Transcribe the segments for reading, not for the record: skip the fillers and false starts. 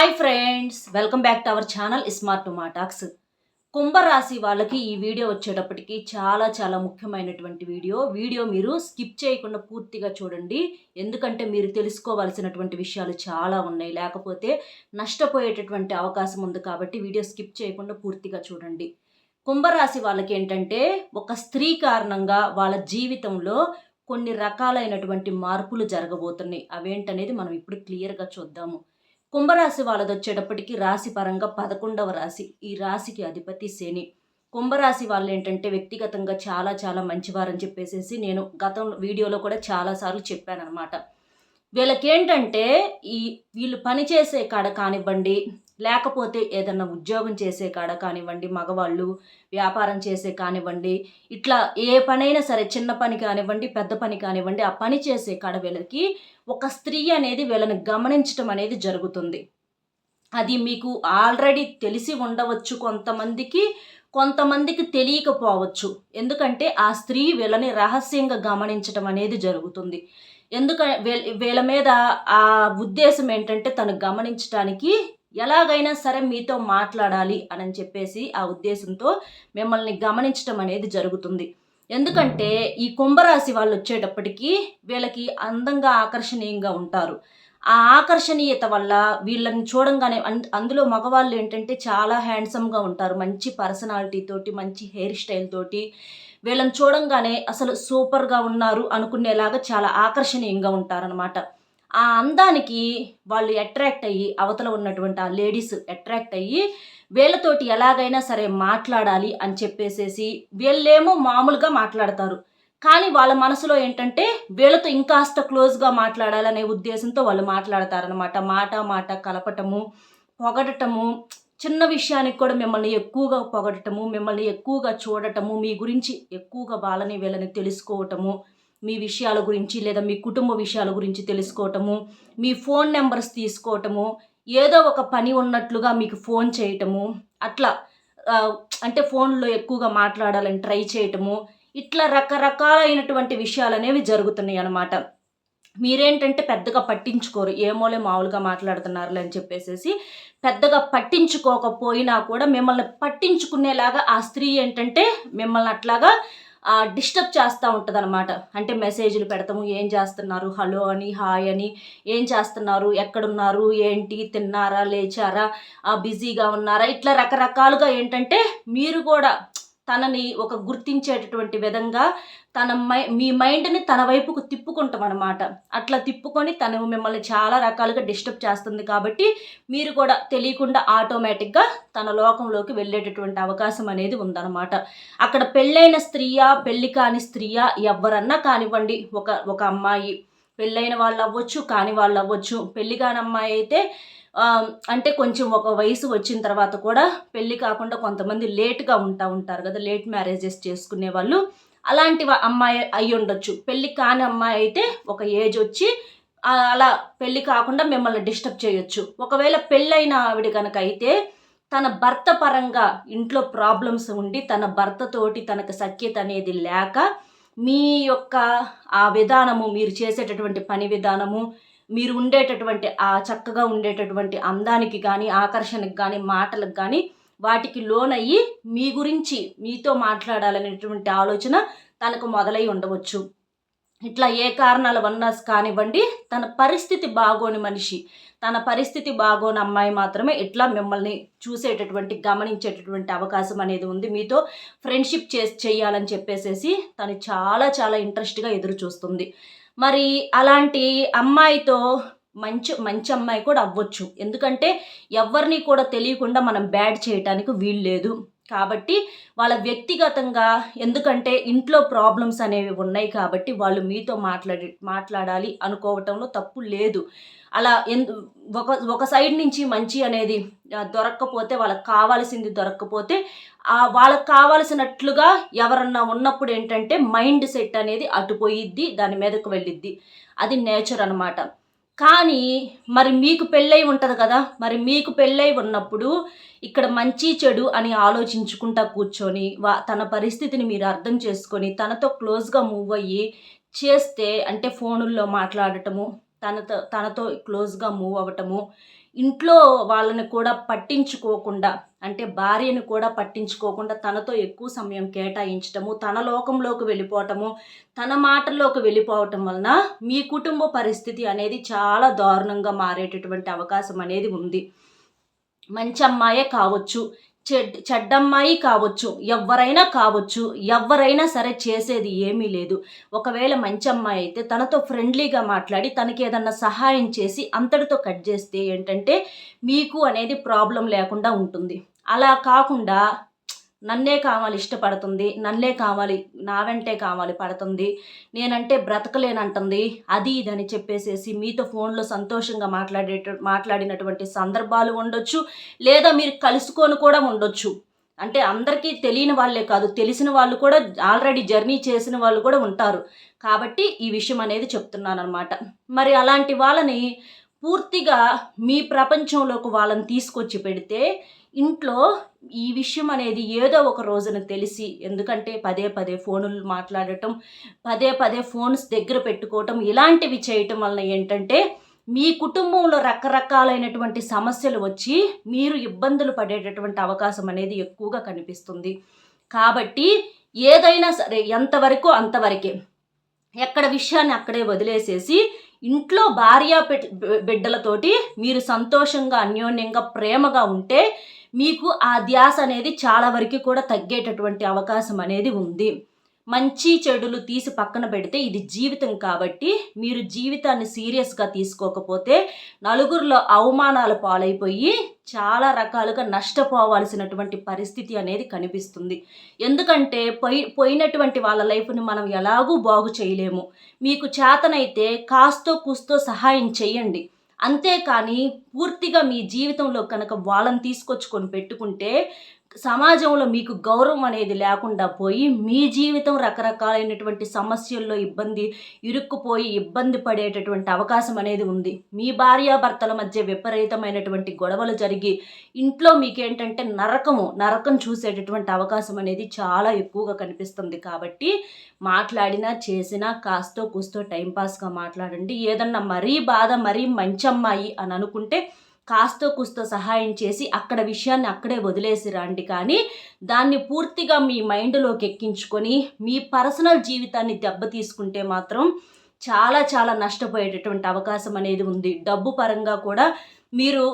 Hi friends, welcome back to our channel smart talks. కుంభరాశి వాళ్ళకి ఈ వీడియో వచ్చేటప్పటికి చాలా ముఖ్యమైనటువంటి వీడియో మీరు స్కిప్ చేయకుండా పూర్తిగా చూడండి. ఎందుకంటే మీరు తెలుసుకోవాల్సినటువంటి విషయాలు చాలా ఉన్నాయి, లేకపోతే నష్టపోయేటటువంటి అవకాశం ఉంది. కాబట్టి వీడియో స్కిప్ చేయకుండా పూర్తిగా చూడండి. కుంభరాశి వాళ్ళకి ఏంటంటే, ఒక స్త్రీ కారణంగా వాళ్ళ జీవితంలో కొన్ని రకాలైనటువంటి మార్పులు జరగబోతున్నాయి. అవేంటనేది మనం ఇప్పుడు క్లియర్గా చూద్దాము. కుంభరాశి వాళ్ళదొచ్చేటప్పటికి రాశి పరంగా 11వ రాశి. ఈ రాశికి అధిపతి శని. కుంభరాశి వాళ్ళు ఏంటంటే వ్యక్తిగతంగా చాలా మంచివారని చెప్పేసేసి నేను గతం వీడియోలో కూడా చాలాసార్లు చెప్పాననమాట. వీళ్ళకేంటంటే వీళ్ళు పని చేసే కాడ కానివ్వండి, లేకపోతే ఏదన్నా ఉద్యోగం చేసే కాడ కానివ్వండి, మగవాళ్ళు వ్యాపారం చేసే కానివ్వండి, ఇట్లా ఏ పనైనా సరే, చిన్న పని కానివ్వండి, పెద్ద పని కానివ్వండి, ఆ పని చేసే కాడ వీళ్ళకి ఒక స్త్రీ అనేది వీళ్ళని గమనించటం అనేది జరుగుతుంది. అది మీకు ఆల్రెడీ తెలిసి ఉండవచ్చు కొంతమందికి తెలియకపోవచ్చు. ఎందుకంటే ఆ స్త్రీ వీళ్ళని రహస్యంగా గమనించటం అనేది జరుగుతుంది. వీళ్ళ మీద ఆ ఉద్దేశం ఏంటంటే, తను గమనించటానికి ఎలాగైనా సరే మీతో మాట్లాడాలి అని చెప్పేసి ఆ ఉద్దేశంతో మిమ్మల్ని గమనించటం అనేది జరుగుతుంది. ఎందుకంటే ఈ కుంభరాశి వాళ్ళు వచ్చేటప్పటికి వీళ్ళకి అందంగా ఆకర్షణీయంగా ఉంటారు. ఆ ఆకర్షణీయత వల్ల వీళ్ళని చూడంగానే అందులో మగవాళ్ళు ఏంటంటే చాలా హ్యాండ్సమ్గా ఉంటారు. మంచి పర్సనాలిటీ తోటి, మంచి హెయిర్ స్టైల్ తోటి వీళ్ళని చూడంగానే అసలు సూపర్గా ఉన్నారు అనుకునేలాగా చాలా ఆకర్షణీయంగా ఉంటారనమాట. ఆ అందానికి వాళ్ళు అట్రాక్ట్ అయ్యి, అవతల ఉన్నటువంటి ఆ లేడీస్ అట్రాక్ట్ అయ్యి వీళ్ళతోటి ఎలాగైనా సరే మాట్లాడాలి అని చెప్పేసేసి వీళ్ళేమో మామూలుగా మాట్లాడతారు. కానీ వాళ్ళ మనసులో ఏంటంటే వీళ్ళతో ఇంకాస్త క్లోజ్గా మాట్లాడాలనే ఉద్దేశంతో వాళ్ళు మాట్లాడతారనమాట. మాట కలపటము, పొగడటము, చిన్న విషయానికి కూడా మిమ్మల్ని ఎక్కువగా పొగడటము, మిమ్మల్ని ఎక్కువగా చూడటము, మీ గురించి ఎక్కువగా వాళ్ళని వీళ్ళని తెలుసుకోవటము, మీ విషయాల గురించి లేదా మీ కుటుంబ విషయాల గురించి తెలుసుకోవటము, మీ ఫోన్ నెంబర్స్ తీసుకోవటము, ఏదో ఒక పని ఉన్నట్లుగా మీకు ఫోన్ చేయటము, అట్లా అంటే ఫోన్లో ఎక్కువగా మాట్లాడాలని ట్రై చేయటము, ఇట్లా రకరకాలైనటువంటి విషయాలు అనేవి జరుగుతున్నాయి అన్నమాట. మీరేంటంటే పెద్దగా పట్టించుకోరు, ఏమోలే మామూలుగా మాట్లాడుతున్నారులే అని చెప్పేసేసి పెద్దగా పట్టించుకోకపోయినా కూడా మిమ్మల్ని పట్టించుకునేలాగా ఆ స్త్రీ ఏంటంటే మిమ్మల్ని అట్లాగా డిస్టర్బ్ చేస్తూ ఉంటుంది అనమాట. అంటే మెసేజ్లు పెడతాము, ఏం చేస్తున్నారు, హలో అని, హాయ్ అని, ఏం చేస్తున్నారు, ఎక్కడున్నారు, ఏంటి, తిన్నారా, లేచారా, బిజీగా ఉన్నారా, ఇట్లా రకరకాలుగా ఏంటంటే మీరు కూడా తనని ఒక గుర్తించేటటువంటి విధంగా మీ మైండ్ని తన వైపుకు తిప్పుకుంటాం అనమాట. అట్లా తిప్పుకొని తను మిమ్మల్ని చాలా రకాలుగా డిస్టర్బ్ చేస్తుంది. కాబట్టి మీరు కూడా తెలియకుండా ఆటోమేటిక్గా తన లోకంలోకి వెళ్ళేటటువంటి అవకాశం అనేది ఉందన్నమాట. అక్కడ పెళ్ళైన స్త్రీయా, పెళ్ళి కాని స్త్రీయా, ఎవరన్నా కానివ్వండి, ఒక అమ్మాయి పెళ్ళైన వాళ్ళు అవ్వచ్చు, కాని వాళ్ళు అవ్వచ్చు. పెళ్ళి కాని అమ్మాయి అయితే అంటే కొంచెం ఒక వయసు వచ్చిన తర్వాత కూడా పెళ్ళి కాకుండా కొంతమంది లేట్గా ఉంటారు కదా, లేట్ మ్యారేజెస్ చేసుకునే వాళ్ళు, అలాంటి అమ్మాయి అయి ఉండొచ్చు. పెళ్ళి కాని అమ్మాయి అయితే ఒక ఏజ్ వచ్చి అలా పెళ్ళి కాకుండా మిమ్మల్ని డిస్టర్బ్ చేయొచ్చు. ఒకవేళ పెళ్ళైన ఆవిడ కనుక అయితే తన భర్త పరంగా ఇంట్లో ప్రాబ్లమ్స్ ఉండి తన భర్తతోటి తనకు సఖ్యత అనేది లేక మీ యొక్క ఆ విధానము, మీరు చేసేటటువంటి పని విధానము, మీరు ఉండేటటువంటి ఆ చక్కగా ఉండేటటువంటి అందానికి కానీ, ఆకర్షణకు కానీ, మాటలకు కానీ వాటికి లోనయ్యి మీ గురించి మీతో మాట్లాడాలనేటువంటి ఆలోచన తనకు మొదలై ఉండవచ్చు. ఇట్లా ఏ కారణాల వల్ల కానివ్వండి, తన పరిస్థితి బాగోని మనిషి, తన పరిస్థితి బాగోని అమ్మాయి మాత్రమే ఇట్లా మిమ్మల్ని చూసేటటువంటి, గమనించేటటువంటి అవకాశం అనేది ఉంది. మీతో ఫ్రెండ్షిప్ చేయాలని చెప్పేసేసి తను చాలా ఇంట్రెస్ట్గా ఎదురు చూస్తుంది. మరి అలాంటి అమ్మాయితో మంచి అమ్మాయి కూడా అవ్వచ్చు. ఎందుకంటే ఎవరిని కూడా తెలియకుండా మనం బ్యాడ్ చేయటానికి వీలు లేదు. కాబట్టి వాళ్ళ వ్యక్తిగతంగా, ఎందుకంటే ఇంట్లో ప్రాబ్లమ్స్ అనేవి ఉన్నాయి కాబట్టి వాళ్ళు మీతో మాట్లాడాలి అనుకోవటంలో తప్పు లేదు. అలా ఒక సైడ్ నుంచి మంచి అనేది దొరక్కపోతే, వాళ్ళకి కావాల్సింది దొరక్కపోతే, వాళ్ళకి కావాల్సినట్లుగా ఎవరన్నా ఉన్నప్పుడు ఏంటంటే మైండ్ సెట్ అనేది అటుపోయిద్ది, దాని మీదకు వెళ్ళిద్ది. అది నేచర్ అనమాట. కానీ మరి మీకు పెళ్ళై ఉంటుంది కదా, మరి మీకు పెళ్ళై ఉన్నప్పుడు ఇక్కడ మంచి చెడు అని ఆలోచించుకుంటా కూర్చొని తన పరిస్థితిని మీరు అర్థం చేసుకొని తనతో క్లోజ్గా మూవ్ అయ్యి చేస్తే, అంటే ఫోనుల్లో మాట్లాడటము, తనతో క్లోజ్గా మూవ్ అవ్వటము, ఇంట్లో వాళ్ళని కూడా పట్టించుకోకుండా, అంటే భార్యను కూడా పట్టించుకోకుండా తనతో ఎక్కువ సమయం కేటాయించటము, తన లోకంలోకి వెళ్ళిపోవటము, తన మాటల్లోకి వెళ్ళిపోవటం వలన మీ కుటుంబ పరిస్థితి అనేది చాలా దారుణంగా మారేటటువంటి అవకాశం అనేది ఉంది. మంచి అమ్మాయే కావచ్చు, చెడ్డమ్మాయి కావచ్చు, ఎవ్వరైనా సరే చేసేది ఏమీ లేదు. ఒకవేళ మంచి అమ్మాయి అయితే తనతో ఫ్రెండ్లీగా మాట్లాడి తనకి ఏదన్నా సహాయం చేసి అంతటితో కట్ చేస్తే ఏంటంటే మీకు అనేది ప్రాబ్లం లేకుండా ఉంటుంది. అలా కాకుండా నన్నే కావాలి ఇష్టపడుతుంది, నన్నే కావాలి, నా వెంటే కావాలి పడుతుంది, నేనంటే బ్రతకలేనంటుంది, అది ఇదని చెప్పేసేసి మీతో ఫోన్లో సంతోషంగా మాట్లాడినటువంటి సందర్భాలు ఉండొచ్చు. లేదా మీరు కలుసుకొని కూడా ఉండొచ్చు. అంటే అందరికీ తెలియని వాళ్ళే కాదు, తెలిసిన వాళ్ళు కూడా ఆల్రెడీ జర్నీ చేసిన వాళ్ళు కూడా ఉంటారు. కాబట్టి ఈ విషయం అనేది చెప్తున్నానన్నమాట. మరి అలాంటి వాళ్ళని పూర్తిగా మీ ప్రపంచంలోకి వాళ్ళని తీసుకొచ్చి పెడితే ఇంట్లో ఈ విషయం అనేది ఏదో ఒక రోజున తెలిసి, ఎందుకంటే పదే పదే ఫోనులు మాట్లాడటం, పదే పదే ఫోన్స్ దగ్గర పెట్టుకోవటం, ఇలాంటివి చేయటం వలన ఏంటంటే మీ కుటుంబంలో రకరకాలైనటువంటి సమస్యలు వచ్చి మీరు ఇబ్బందులు పడేటటువంటి అవకాశం అనేది ఎక్కువగా కనిపిస్తుంది. కాబట్టి ఏదైనా సరే ఎంతవరకు అంతవరకే, ఎక్కడ విషయాన్ని అక్కడే వదిలేసేసి ఇంట్లో భార్య బిడ్డలతోటి మీరు సంతోషంగా, అన్యోన్యంగా, ప్రేమగా ఉంటే మీకు ఆ ధ్యాస అనేది చాలా వరకు కూడా తగ్గేటటువంటి అవకాశం అనేది ఉంది. మంచి చెడులు తీసి పక్కన పెడితే ఇది జీవితం కాబట్టి మీరు జీవితాన్ని సీరియస్గా తీసుకోకపోతే నలుగురిలో అవమానాల పాలైపోయి చాలా రకాలుగా నష్టపోవాల్సినటువంటి పరిస్థితి అనేది కనిపిస్తుంది. ఎందుకంటే పోయినటువంటి వాళ్ళ లైఫ్ని మనం ఎలాగూ బాగు చేయలేము. మీకు చేతనైతే కాస్తో కూస్తో సహాయం చేయండి. అంతేకాని పూర్తిగా మీ జీవితంలో కనుక వాళ్ళని తీసుకొచ్చుకొని పెట్టుకుంటే సమాజంలో మీకు గౌరవం అనేది లేకుండా పోయి మీ జీవితం రకరకాలైనటువంటి సమస్యల్లో ఇరుక్కుపోయి ఇబ్బంది పడేటటువంటి అవకాశం అనేది ఉంది. మీ భార్యాభర్తల మధ్య విపరీతమైనటువంటి గొడవలు జరిగి ఇంట్లో మీకేంటంటే నరకం చూసేటటువంటి అవకాశం అనేది చాలా ఎక్కువగా కనిపిస్తుంది. కాబట్టి మాట్లాడినా చేసినా కాస్తో కూస్తో టైంపాస్గా మాట్లాడండి. ఏదన్నా మరీ మంచి అమ్మాయి అని అనుకుంటే కాస్తో కూస్తో సహాయం చేసి అక్కడ విషయాన్ని అక్కడే వదిలేసి రండి. కానీ దాన్ని పూర్తిగా మీ మైండ్లోకి ఎక్కించుకొని మీ పర్సనల్ జీవితాన్ని దెబ్బతీసుకుంటే మాత్రం చాలా చాలా నష్టపోయేటటువంటి అవకాశం అనేది ఉంది. డబ్బు పరంగా కూడా మీరు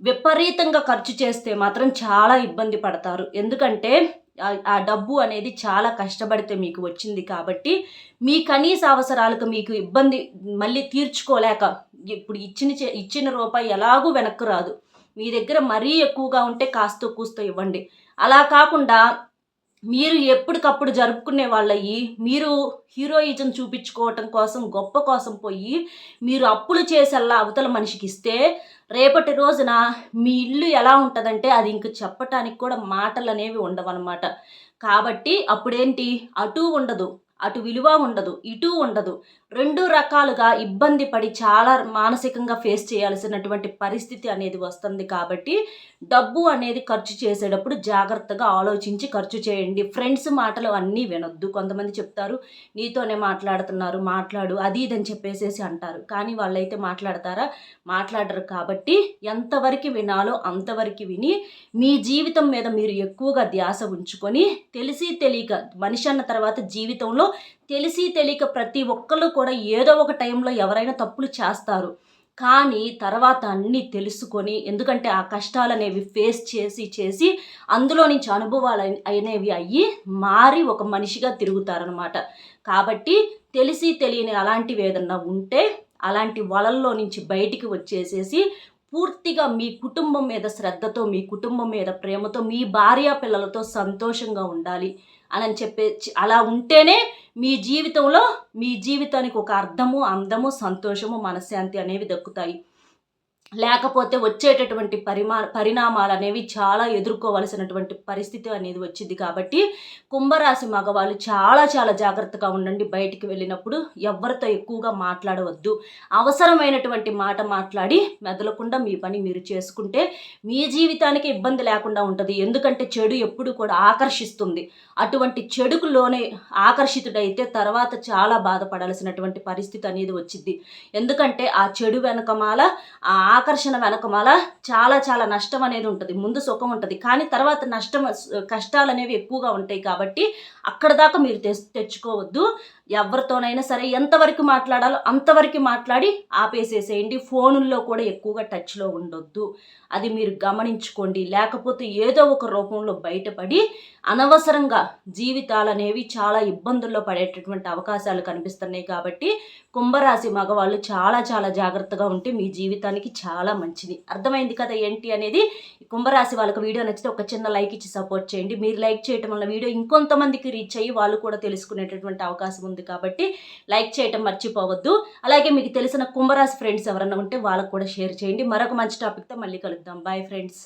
విపరీతంగా ఖర్చు చేస్తే మాత్రం చాలా ఇబ్బంది పడతారు. ఎందుకంటే ఆ డబ్బు అనేది చాలా కష్టపడితే మీకు వచ్చింది కాబట్టి మీ కనీస అవసరాలకు మీకు ఇబ్బంది మళ్ళీ తీర్చుకోలేక, ఇప్పుడు ఇచ్చిన రూపాయి ఎలాగూ వెనక్కు రాదు. మీ దగ్గర మరీ ఎక్కువగా ఉంటే కాస్తో కూస్తో ఇవ్వండి. అలా కాకుండా మీరు ఎప్పటికప్పుడు జరుపుకునే వాళ్ళయి మీరు హీరోయిజం చూపించుకోవటం కోసం, గొప్ప కోసం పోయి మీరు అప్పులు చేసేలా అవతల మనిషికి ఇస్తే రేపటి రోజున మీ ఇల్లు ఎలా ఉంటుందంటే అది ఇంక చెప్పటానికి కూడా మాటలు అనేవి ఉండవన్నమాట. కాబట్టి అప్పుడేంటి, అటు ఉండదు, అటు విలువ ఉండదు, ఇటు ఉండదు. రెండు రకాలుగా ఇబ్బంది పడి చాలా మానసికంగా ఫేస్ చేయాల్సినటువంటి పరిస్థితి అనేది వస్తుంది. కాబట్టి డబ్బు అనేది ఖర్చు చేసేటప్పుడు జాగ్రత్తగా ఆలోచించి ఖర్చు చేయండి. ఫ్రెండ్స్ మాటలు అన్నీ వినొద్దు. కొంతమంది చెప్తారు నీతోనే మాట్లాడుతున్నారు, మాట్లాడు, అది ఇదని చెప్పేసేసి అంటారు. కానీ వాళ్ళైతే మాట్లాడరు. కాబట్టి ఎంతవరకు వినాలో అంతవరకు విని మీ జీవితం మీద మీరు ఎక్కువగా ధ్యాస ఉంచుకొని, తెలిసి తెలియక మనిషి అన్న తర్వాత జీవితంలో తెలిసి తెలియక ప్రతి ఒక్కళ్ళు కూడా ఏదో ఒక టైంలో ఎవరైనా తప్పులు చేస్తారు. కానీ తర్వాత అన్నీ తెలుసుకొని, ఎందుకంటే ఆ కష్టాలు అనేవి ఫేస్ చేసి అందులో నుంచి అనుభవాలు అనేవి అయ్యి మారి ఒక మనిషిగా తిరుగుతారనమాట. కాబట్టి తెలిసి తెలియని అలాంటివి ఏదన్నా ఉంటే అలాంటి వలల్లో నుంచి బయటికి వచ్చేసేసి పూర్తిగా మీ కుటుంబం మీద శ్రద్ధతో, మీ కుటుంబం మీద ప్రేమతో, మీ భార్య పిల్లలతో సంతోషంగా ఉండాలి అని అలా ఉంటేనే మీ జీవితానికి ఒక అర్థము, అందము, సంతోషము, మనశ్శాంతి అనేవి దక్కుతాయి. లేకపోతే వచ్చేటటువంటి పరిణామాలు అనేవి చాలా ఎదుర్కోవలసినటువంటి పరిస్థితి అనేది వచ్చింది. కాబట్టి కుంభరాశి మగవాళ్ళు చాలా చాలా జాగ్రత్తగా ఉండండి. బయటికి వెళ్ళినప్పుడు ఎవరితో ఎక్కువగా మాట్లాడవద్దు. అవసరమైనటువంటి మాట మాట్లాడి మెదలకుండా మీ పని మీరు చేసుకుంటే మీ జీవితానికి ఇబ్బంది లేకుండా ఉంటుంది. ఎందుకంటే చెడు ఎప్పుడు కూడా ఆకర్షిస్తుంది. అటువంటి చెడుకులోనే ఆకర్షితుడైతే తర్వాత చాలా బాధపడాల్సినటువంటి పరిస్థితి అనేది వచ్చింది. ఎందుకంటే ఆ చెడు వెనకమాల ఆ ఆకర్షణ వెనకమాల చాలా చాలా నష్టం అనేది ఉంటుంది. ముందు సుఖం ఉంటుంది, కానీ తర్వాత కష్టాలు అనేవి ఎక్కువగా ఉంటాయి. కాబట్టి అక్కడ దాకా మీరు తెచ్చుకోవద్దు. ఎవరితోనైనా సరే ఎంతవరకు మాట్లాడాలో అంతవరకు మాట్లాడి ఆపేసేసేయండి. ఫోనుల్లో కూడా ఎక్కువగా టచ్లో ఉండొద్దు. అది మీరు గమనించుకోండి. లేకపోతే ఏదో ఒక రూపంలో బయటపడి అనవసరంగా జీవితాలు అనేవి చాలా ఇబ్బందుల్లో పడేటటువంటి అవకాశాలు కనిపిస్తున్నాయి. కాబట్టి కుంభరాశి మగవాళ్ళు చాలా చాలా జాగ్రత్తగా ఉంటే మీ జీవితానికి చాలా మంచిది. అర్థమైంది కదా ఏంటి అనేది. కుంభరాశి వాళ్ళకి వీడియో నచ్చితే ఒక చిన్న లైక్ ఇచ్చి సపోర్ట్ చేయండి. మీరు లైక్ చేయటం వల్ల వీడియో ఇంకొంతమందికి రీచ్ అయ్యి వాళ్ళు కూడా తెలుసుకునేటటువంటి అవకాశం ఉంది. కాబట్టి లైక్ చేయటం మర్చిపోవద్దు. అలాగే మీకు తెలిసిన కుంభరాశి ఫ్రెండ్స్ ఎవరన్నా ఉంటే వాళ్ళకు కూడా షేర్ చేయండి. మరొక మంచి టాపిక్తో మళ్ళీ కలుద్దాం. Bye friends.